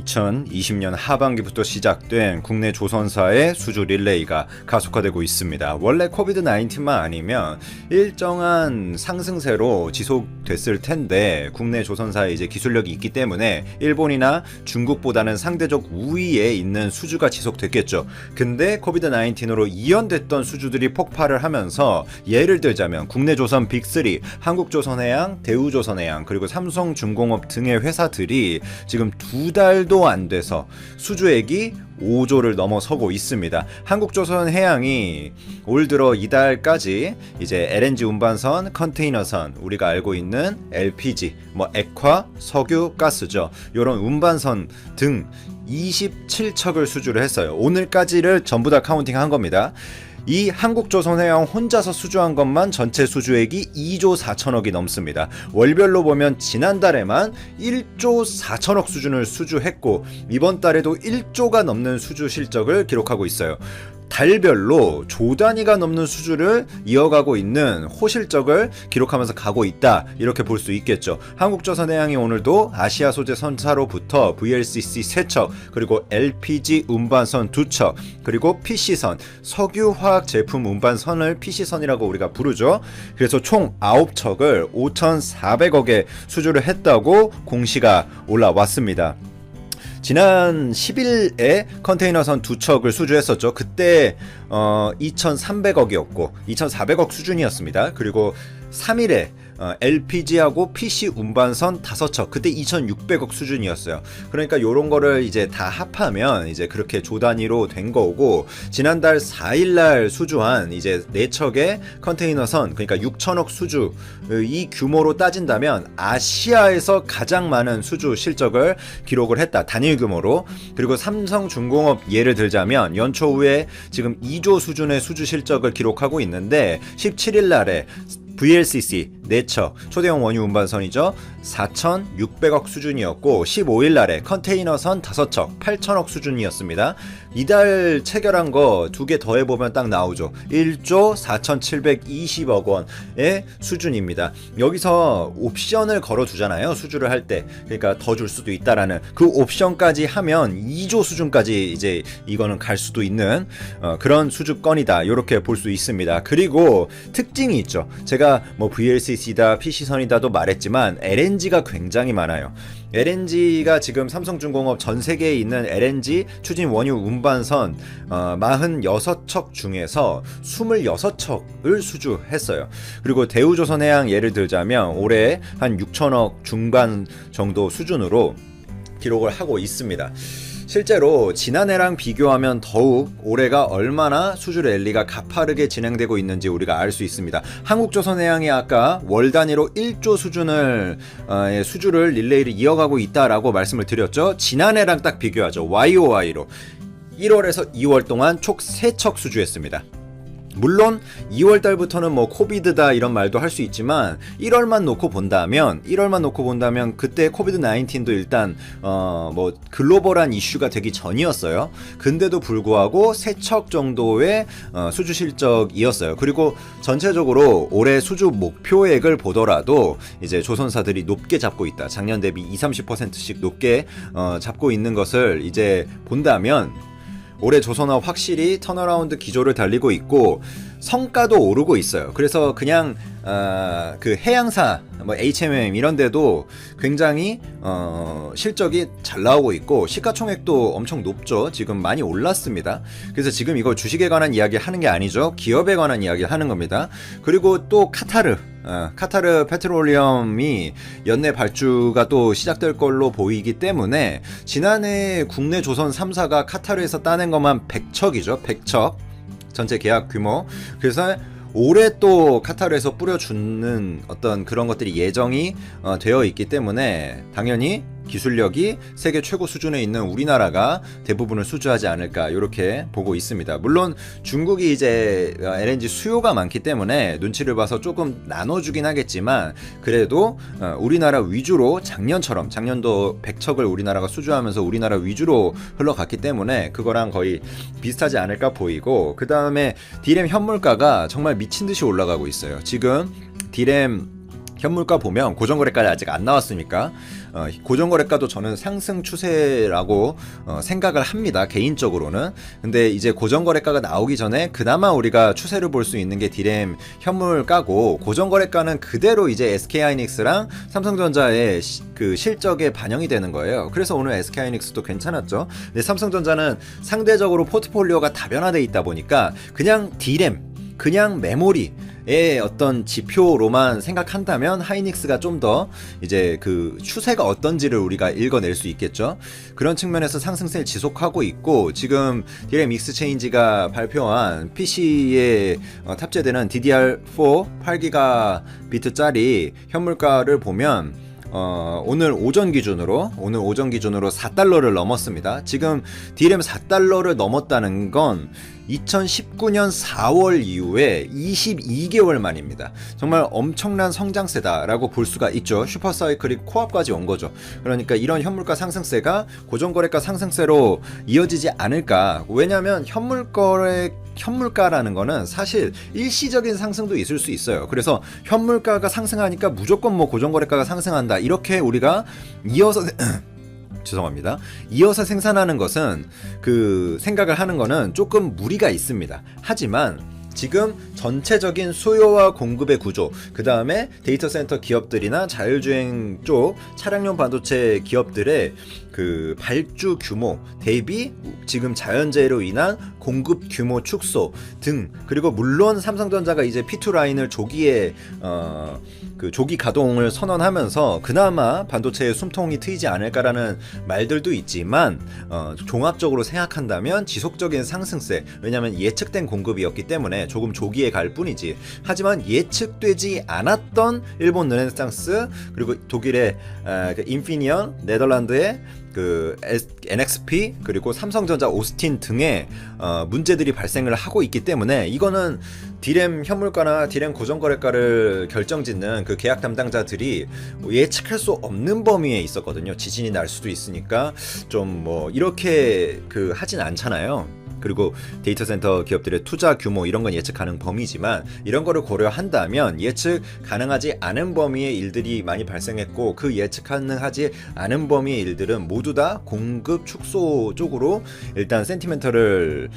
2020년 하반기부터 시작된 국내 조선사의 수주 릴레이가 가속화되고 있습니다. 원래 코비드-19만 아니면 일정한 상승세로 지속됐을 텐데 국내 조선사의 이제 기술력이 있기 때문에 일본이나 중국보다는 상대적 우위에 있는 수주가 지속됐겠죠. 근데 코비드-19으로 이연됐던 수주들이 폭발을 하면서 예를 들자면 국내 조선 빅3, 한국조선해양, 대우조선해양, 그리고 삼성중공업 등의 회사들이 지금 두 달도 안 돼서 수주액이 5조를 넘어서고 있습니다. 한국조선해양이 올 들어 이달까지 이제 LNG 운반선, 컨테이너선, 우리가 알고 있는 LPG, 액화, 석유, 가스죠. 이런 운반선 등 27척을 수주를 했어요. 오늘까지를 전부 다 카운팅한 겁니다. 이 한국조선해양 혼자서 수주한 것만 전체 수주액이 2조 4천억이 넘습니다. 월별로 보면 지난달에만 1조 4천억 수준을 수주했고 이번 달에도 1조가 넘는 수주 실적을 기록하고 있어요. 달별로 조 단위가 넘는 수주를 이어가고 있는 호실적을 기록하면서 가고 있다, 이렇게 볼 수 있겠죠. 한국조선해양이 오늘도 아시아 소재 선사로부터 VLCC 3척, 그리고 LPG 운반선 2척, 그리고 PC선, 석유화학 제품 운반선을 PC선이라고 우리가 부르죠. 그래서 총 9척을 5,400억에 수주를 했다고 공시가 올라왔습니다. 지난 10일에 컨테이너선 2척을 수주했었죠. 그때 2,300억이었고 2,400억 수준이었습니다. 그리고 3일에 LPG하고 PC 운반선 5척, 그때 2,600억 수준이었어요. 그러니까 요런 거를 이제 다 합하면 이제 그렇게 조 단위로 된 거고, 지난달 4일날 수주한 이제 4척의 컨테이너선, 그러니까 6천억 수주, 이 규모로 따진다면 아시아에서 가장 많은 수주 실적을 기록을 했다, 단일 규모로. 그리고 삼성중공업 예를 들자면 연초 후에 지금 2조 수준의 수주 실적을 기록하고 있는데 17일 날에 VLCC 4척, 초대형 원유 운반선이죠. 4,600억 수준이었고 15일 날에 컨테이너선 5척, 8천억 수준이었습니다. 이달 체결한 거 2개 더해보면 딱 나오죠. 1조 4,720억 원의 수준입니다. 여기서 옵션을 걸어두잖아요, 수주를 할 때. 그러니까 더 줄 수도 있다라는 그 옵션까지 하면 2조 수준까지 이제 이거는 갈 수도 있는 그런 수주건이다, 이렇게 볼 수 있습니다. 그리고 특징이 있죠. 제가 VLCC다, PC선이다도 말했지만 LNG가 굉장히 많아요. LNG가 지금 삼성중공업 전 세계에 있는 LNG 추진 원유 운반선 46척 중에서 26척을 수주했어요. 그리고 대우조선해양 예를 들자면 올해 한 6천억 중반 정도 수준으로 기록을 하고 있습니다. 실제로 지난해랑 비교하면 더욱 올해가 얼마나 수주 랠리가 가파르게 진행되고 있는지 우리가 알 수 있습니다. 한국조선해양이 아까 월 단위로 1조 수준을 수주를 릴레이를 이어가고 있다라고 말씀을 드렸죠. 지난해랑 딱 비교하죠. YOY로 1월에서 2월 동안 총 3척 수주했습니다. 물론 2월 달부터는 코비드다 이런 말도 할 수 있지만 1월만 놓고 본다면 그때 코비드-19도 일단 글로벌한 이슈가 되기 전이었어요. 근데도 불구하고 3척 정도의 수주 실적이었어요. 그리고 전체적으로 올해 수주 목표액을 보더라도 이제 조선사들이 높게 잡고 있다. 작년 대비 20-30%씩 높게 잡고 있는 것을 이제 본다면 올해 조선화 확실히 턴어라운드 기조를 달리고 있고 성과도 오르고 있어요. 그래서 그냥 그 해양사 HMM 이런 데도 굉장히 실적이 잘 나오고 있고 시가총액도 엄청 높죠. 지금 많이 올랐습니다. 그래서 지금 이거 주식에 관한 이야기 하는 게 아니죠. 기업에 관한 이야기 하는 겁니다. 그리고 또 카타르 페트롤리엄이 연내 발주가 또 시작될 걸로 보이기 때문에 지난해 국내 조선 3사가 카타르에서 따낸 것만 100척이죠. 100척 전체 계약 규모. 그래서 올해 또 카타르에서 뿌려주는 어떤 그런 것들이 예정이 되어 있기 때문에 당연히 기술력이 세계 최고 수준에 있는 우리나라가 대부분을 수주하지 않을까, 이렇게 보고 있습니다. 물론 중국이 이제 LNG 수요가 많기 때문에 눈치를 봐서 조금 나눠주긴 하겠지만 그래도 우리나라 위주로 작년도 100척을 우리나라가 수주하면서 우리나라 위주로 흘러갔기 때문에 그거랑 거의 비슷하지 않을까 보이고, 그 다음에 디램 현물가가 정말 미친듯이 올라가고 있어요. 지금 디램 현물가 보면 고정거래가는 아직 안 나왔으니까 고정거래가도 저는 상승 추세라고 생각을 합니다, 개인적으로는. 근데 이제 고정거래가가 나오기 전에 그나마 우리가 추세를 볼 수 있는 게 디램 현물가고, 고정거래가는 그대로 이제 SK하이닉스랑 삼성전자의 그 실적에 반영이 되는 거예요. 그래서 오늘 SK하이닉스도 괜찮았죠. 근데 삼성전자는 상대적으로 포트폴리오가 다변화돼 있다 보니까 그냥 디램, 그냥 메모리의 어떤 지표로만 생각한다면 하이닉스가 좀 더 이제 그 추세가 어떤지를 우리가 읽어낼 수 있겠죠. 그런 측면에서 상승세를 지속하고 있고, 지금 디램 익스체인지가 발표한 PC에 탑재되는 DDR4 8GB짜리 현물가를 보면 오늘 오전 기준으로 4달러를 넘었습니다. 지금 디램 4달러를 넘었다는 건 2019년 4월 이후에 22개월 만입니다. 정말 엄청난 성장세다라고 볼 수가 있죠. 슈퍼사이클이 코앞까지 온 거죠. 그러니까 이런 현물가 상승세가 고정거래가 상승세로 이어지지 않을까. 왜냐하면 현물가라는 거는 사실 일시적인 상승도 있을 수 있어요. 그래서 현물가가 상승하니까 무조건 뭐 고정거래가가 상승한다, 이렇게 우리가 이어서 죄송합니다. 이어서 생산하는 것은, 그 생각을 하는 거는 조금 무리가 있습니다. 하지만 지금 전체적인 수요와 공급의 구조, 그 다음에 데이터 센터 기업들이나 자율주행 쪽 차량용 반도체 기업들의 그 발주 규모 대비 지금 자연재해로 인한 공급 규모 축소 등, 그리고 물론 삼성전자가 이제 P2 라인을 조기에 그 조기 가동을 선언하면서 그나마 반도체의 숨통이 트이지 않을까라는 말들도 있지만, 종합적으로 생각한다면 지속적인 상승세, 왜냐하면 예측된 공급이었기 때문에 조금 조기에 갈 뿐이지. 하지만 예측되지 않았던 일본 르네상스, 그리고 독일의 인피니언, 네덜란드의 그 NXP, 그리고 삼성전자 오스틴 등의 문제들이 발생을 하고 있기 때문에, 이거는 디램 현물가나 디램 고정거래가를 결정짓는 그 계약 담당자들이 예측할 수 없는 범위에 있었거든요. 지진이 날 수도 있으니까 좀 뭐 이렇게 그 하진 않잖아요. 그리고 데이터 센터 기업들의 투자 규모 이런 건 예측 가능 범위지만, 이런 거를 고려한다면 예측 가능하지 않은 범위의 일들이 많이 발생했고, 그 예측 가능하지 않은 범위의 일들은 모두 다 공급 축소 쪽으로 일단 센티멘털을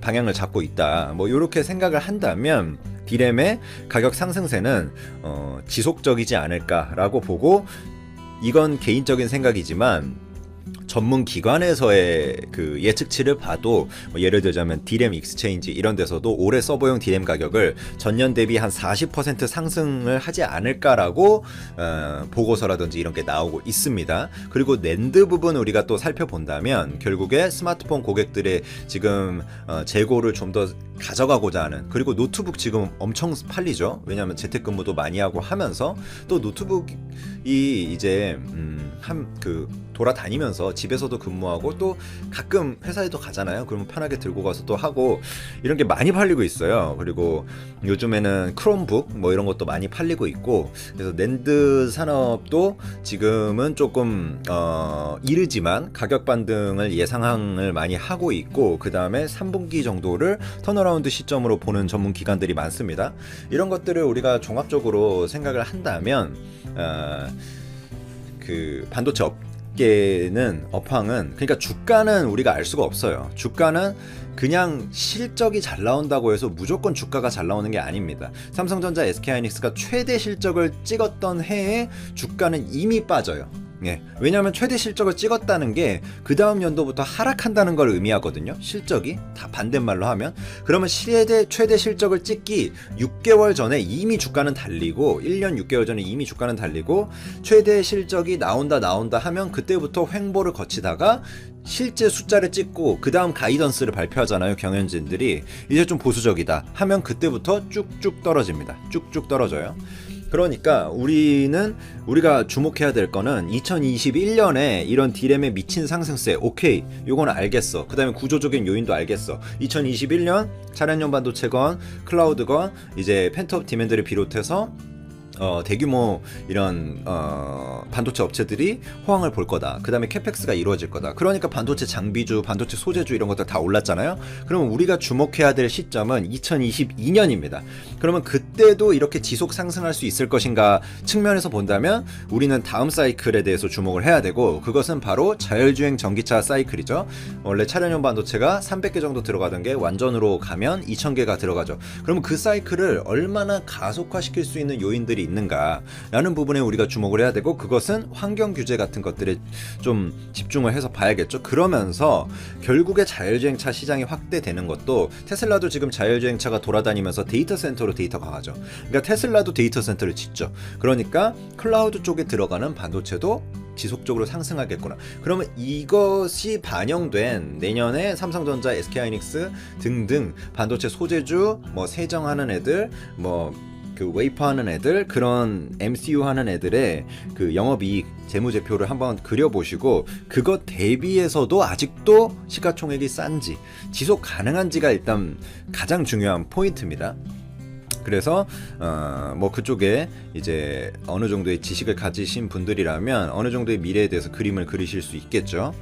방향을 잡고 있다, 뭐 이렇게 생각을 한다면 디램의 가격 상승세는 지속적이지 않을까라고 보고, 이건 개인적인 생각이지만 전문 기관에서의 그 예측치를 봐도, 뭐 예를 들자면 디램 익스체인지 이런 데서도 올해 서버용 디램 가격을 전년 대비 한 40% 상승을 하지 않을까라고 보고서라든지 이런 게 나오고 있습니다. 그리고 낸드 부분 우리가 또 살펴본다면 결국에 스마트폰 고객들의 지금 재고를 좀 더 가져가고자 하는, 그리고 노트북 지금 엄청 팔리죠. 왜냐하면 재택근무도 많이 하고 하면서 또 노트북이 이제 돌아다니면서 집에서도 근무하고 또 가끔 회사에도 가잖아요. 그러면 편하게 들고 가서 또 하고, 이런 게 많이 팔리고 있어요. 그리고 요즘에는 크롬북 뭐 이런 것도 많이 팔리고 있고, 그래서 낸드 산업도 지금은 조금 이르지만 가격 반등을 예상을 많이 하고 있고, 그 다음에 3분기 정도를 턴어라운드 시점으로 보는 전문 기관들이 많습니다. 이런 것들을 우리가 종합적으로 생각을 한다면 그 반도체 업계는, 업황은, 그러니까 주가는 우리가 알 수가 없어요. 주가는 그냥 실적이 잘 나온다고 해서 무조건 주가가 잘 나오는 게 아닙니다. 삼성전자, SK하이닉스가 최대 실적을 찍었던 해에 주가는 이미 빠져요. 예. 왜냐하면 최대 실적을 찍었다는 게 그 다음 연도부터 하락한다는 걸 의미하거든요. 실적이 다 반대말로 하면. 그러면 최대 실적을 찍기 6개월 전에 이미 주가는 달리고, 1년 6개월 전에 이미 주가는 달리고, 최대 실적이 나온다 하면 그때부터 횡보를 거치다가 실제 숫자를 찍고 그 다음 가이던스를 발표하잖아요. 경영진들이 이제 좀 보수적이다 하면 그때부터 쭉쭉 떨어집니다. 쭉쭉 떨어져요. 그러니까 우리가 주목해야 될 거는 2021년에 이런 디램에 미친 상승세, 오케이, 요건 알겠어. 그 다음에 구조적인 요인도 알겠어. 2021년 차량용 반도체건 클라우드건 이제 펜트업 디맨드를 비롯해서 대규모 이런 반도체 업체들이 호황을 볼 거다. 그 다음에 캐펙스가 이루어질 거다. 그러니까 반도체 장비주, 반도체 소재주 이런 것들 다 올랐잖아요. 그러면 우리가 주목해야 될 시점은 2022년입니다. 그러면 그때도 이렇게 지속 상승할 수 있을 것인가 측면에서 본다면 우리는 다음 사이클에 대해서 주목을 해야 되고, 그것은 바로 자율주행 전기차 사이클이죠. 원래 차량용 반도체가 300개 정도 들어가던 게 완전으로 가면 2000개가 들어가죠. 그러면 그 사이클을 얼마나 가속화시킬 수 있는 요인들이 있는가라는 부분에 우리가 주목을 해야 되고, 그것은 환경 규제 같은 것들에 좀 집중을 해서 봐야겠죠. 그러면서 결국에 자율주행차 시장이 확대되는 것도, 테슬라도 지금 자율주행차가 돌아다니면서 데이터 센터로 데이터가 가죠. 그러니까 테슬라도 데이터 센터를 짓죠. 그러니까 클라우드 쪽에 들어가는 반도체도 지속적으로 상승하겠구나. 그러면 이것이 반영된 내년에 삼성전자, SK하이닉스 등등 반도체 소재주, 뭐 세정하는 애들, 뭐 그 웨이퍼 하는 애들, 그런 MCU 하는 애들의 그 영업이익 재무제표를 한번 그려보시고, 그것 대비해서도 아직도 시가총액이 싼지 지속 가능한지가 일단 가장 중요한 포인트입니다. 그래서 뭐 그쪽에 이제 어느 정도의 지식을 가지신 분들이라면 어느 정도의 미래에 대해서 그림을 그리실 수 있겠죠.